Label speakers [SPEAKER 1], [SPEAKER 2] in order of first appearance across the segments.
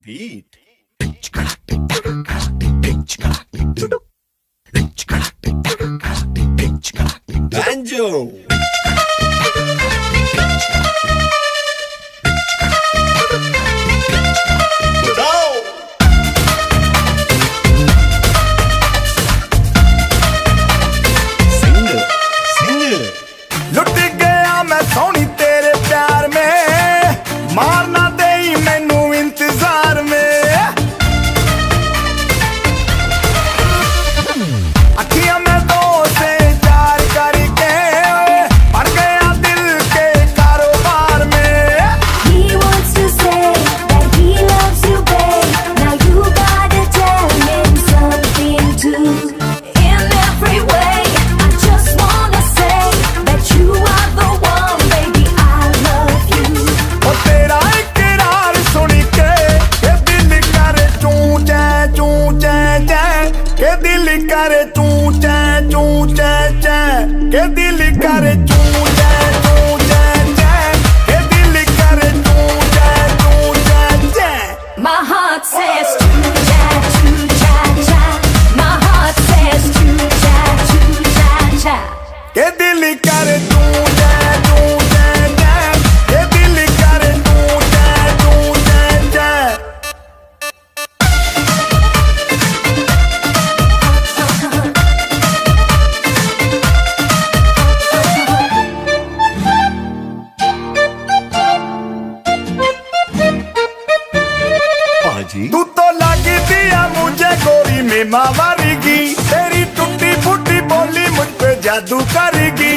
[SPEAKER 1] beat. Banjo.
[SPEAKER 2] लुट गया मैं सोनी तेरे प्यार में, मारना दे मैनू इंतजार में। अखियां में दो से चार करके पड़ गया दिल के कारोबार में।
[SPEAKER 3] He wants to say that he loves you, babe. Now you gotta tell him something too. In every way, I just wanna say that you are the one, baby. I love you.
[SPEAKER 2] ओ तेरा इकरार सुन के दिल करे चूं चै चै, के दिल करे चूं चै चै, के दिल करे चूं चै, के दिल करे चूं चै।
[SPEAKER 3] My heart says choo cha cha. My heart says choo cha cha.
[SPEAKER 2] के दिल करे चूं चै, के दिल करे चूं चै।
[SPEAKER 1] पाजी
[SPEAKER 2] तू तो लगी दिया मुझे गोरी में मावारेगी, तेरी टूटी फूटी बोली मुझ पे जादू करेगी।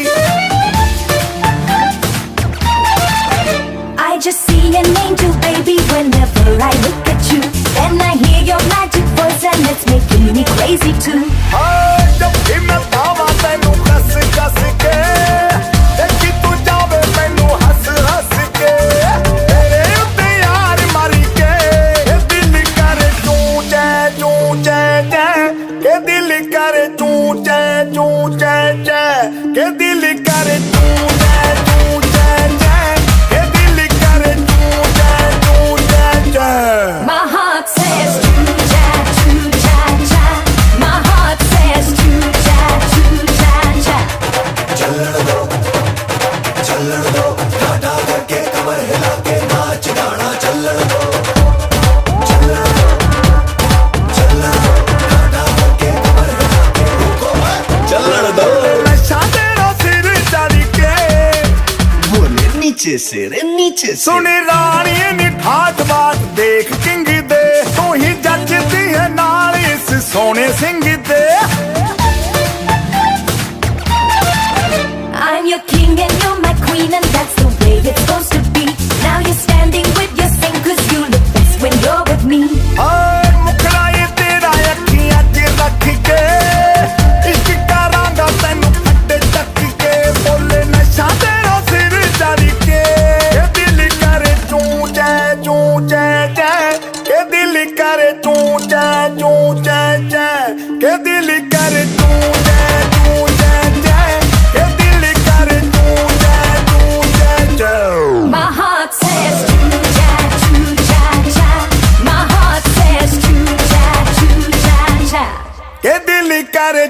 [SPEAKER 3] I just see an angel, baby, whenever I look at you. Then I hear your magic voice and it's making me crazy too.
[SPEAKER 2] हाँ, जब भी मैं पावा तैनू कस के, देखी तू जावे मैनू हंस के। तेरे उत्ते यार मारी के दिल करे चूं चै, के दिल करे चूं चै, के दिल करे चूं चै, के दिल करे चूं चै।
[SPEAKER 3] My heart says choo cha. My heart says choo cha.
[SPEAKER 4] चलण दो टाटा करके कमर हिला के नाच गाना चलण दो टाटा करके कमर हिला के रुको
[SPEAKER 1] चलण दो।
[SPEAKER 2] नशा तेरा सिर चढ़ के
[SPEAKER 1] बोले नीचे से रे नीचे से।
[SPEAKER 2] सुनी रानी नी ठाठ बात देख किंग दे, तू ही जचदी है नाल इस सोने सिंह दे।
[SPEAKER 3] I'm your king and you're my queen, and that's the way it's supposed to be. Now you're standing with your saint, 'cause you look best when you're with me.
[SPEAKER 2] हाय मुखड़ा ये तेरा अखियां च रख के, इश्क करांगा तैनू फटे तक के। बोले नशा तेरा सिर चढ़ के दिल करे चूं चै, के दिल करे चूं चै, के दिल करे चूं चै, के दिल करे चूं चै।
[SPEAKER 3] My heart says choo cha. My heart says choo cha.
[SPEAKER 2] के दिल करे